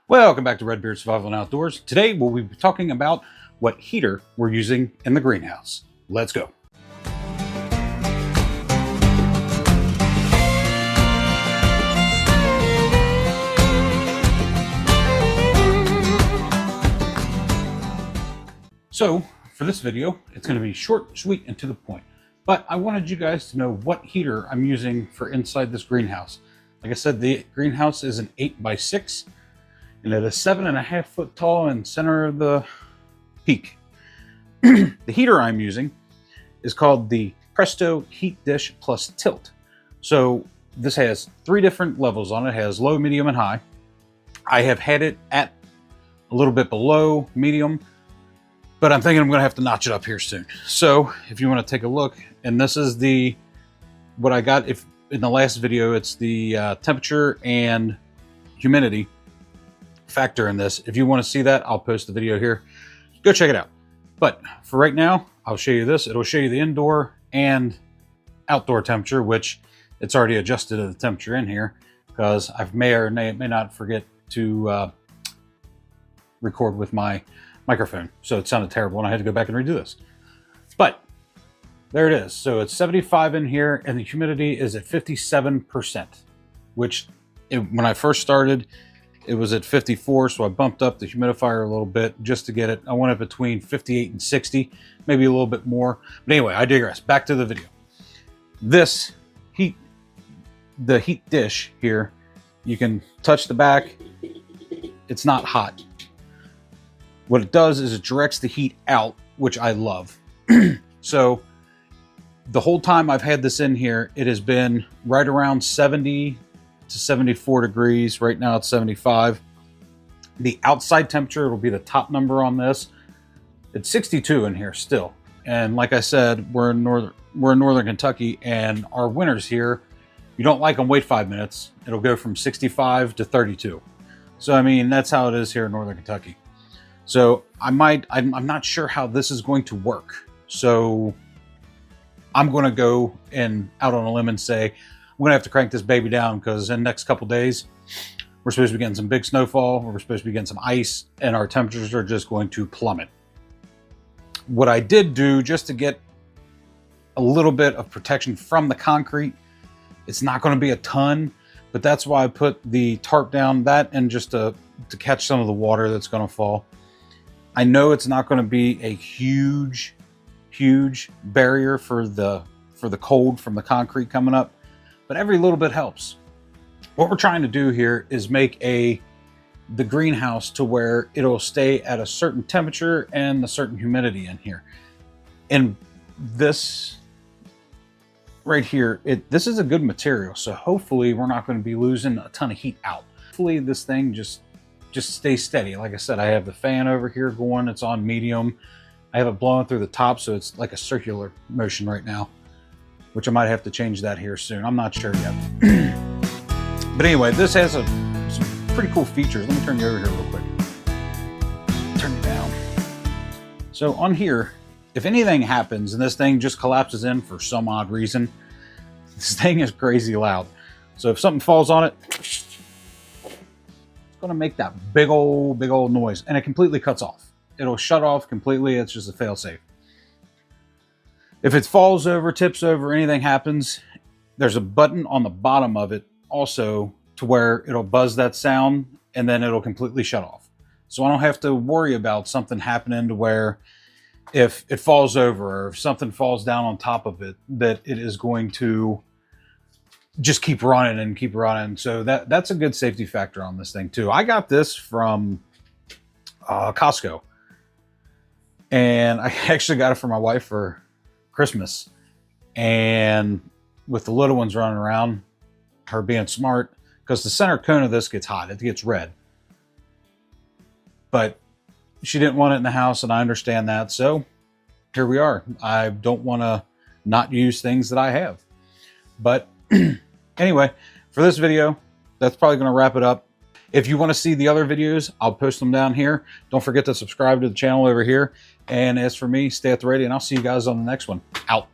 Welcome back to Redbeard Survival and Outdoors. Today we'll be talking about what heater we're using in the greenhouse. Let's go. So for this video, it's going to be short, sweet, and to the point. But I wanted you guys to know what heater I'm using for inside this greenhouse. Like I said, the greenhouse is an 8x6. And it is 7.5 foot tall in center of the peak. The heater I'm using is called the Presto Heatdish plus Tilt. So this has 3 different levels on it. It has low, medium, and high. I have had it at a little bit below medium, but I'm thinking I'm going to have to notch it up here soon. So if you want to take a look, and this is what I got if in the last video, it's the temperature and humidity factor in this. If you want to see that, I'll post the video here. Go check it out. But for right now, I'll show you this. It'll show you the indoor and outdoor temperature, which it's already adjusted to the temperature in here because I may or may not forget to record with my microphone. So it sounded terrible and I had to go back and redo this. But there it is. So it's 75 in here and the humidity is at 57%, which when I first started, it was at 54, so I bumped up the humidifier a little bit just to get it. I want it between 58 and 60, maybe a little bit more. But anyway, I digress. Back to the video. This the heat dish here, you can touch the back. It's not hot. What it does is it directs the heat out, which I love. So the whole time I've had this in here, it has been right around 70 to 74 degrees. Right now it's 75. The outside temperature will be the top number on this. It's 62 in here still. And like I said, we're in northern Kentucky, and our winters here, you don't like them, wait 5 minutes. It'll go from 65 to 32. So I mean, that's how it is here in northern Kentucky. So I'm not sure how this is going to work. So I'm going to go out on a limb and say, I'm gonna have to crank this baby down because in the next couple days, we're supposed to be getting some big snowfall, we're supposed to be getting some ice, and our temperatures are just going to plummet. What I did do just to get a little bit of protection from the concrete, it's not gonna be a ton, but that's why I put the tarp down, that and just to catch some of the water that's gonna fall. I know it's not gonna be a huge barrier for the cold from the concrete coming up, but every little bit helps. What we're trying to do here is make the greenhouse to where it'll stay at a certain temperature and a certain humidity in here. And this right here, this is a good material, so hopefully we're not going to be losing a ton of heat out. Hopefully this thing just stays steady. Like I said, I have the fan over here going, it's on medium. I have it blowing through the top, so it's like a circular motion right now, which I might have to change that here soon. I'm not sure yet. But anyway, this has some pretty cool features. Let me turn you over here real quick. Turn you down. So on here, if anything happens and this thing just collapses in for some odd reason, this thing is crazy loud. So if something falls on it, it's gonna make that big old noise, and it completely cuts off. It'll shut off completely. It's just a fail-safe. If it falls over, tips over, anything happens, there's a button on the bottom of it also to where it'll buzz that sound and then it'll completely shut off. So I don't have to worry about something happening to where if it falls over or if something falls down on top of it, that it is going to just keep running and keep running. So that's a good safety factor on this thing too. I got this from Costco, and I actually got it for my wife for Christmas, and with the little ones running around, her being smart, because the center cone of this gets hot, it gets red, but she didn't want it in the house, and I understand that, so here we are. I don't want to not use things that I have. But anyway, for this video, that's probably going to wrap it up. If you want to see the other videos, I'll post them down here. Don't forget to subscribe to the channel over here. And as for me, stay at the ready, and I'll see you guys on the next one. Out.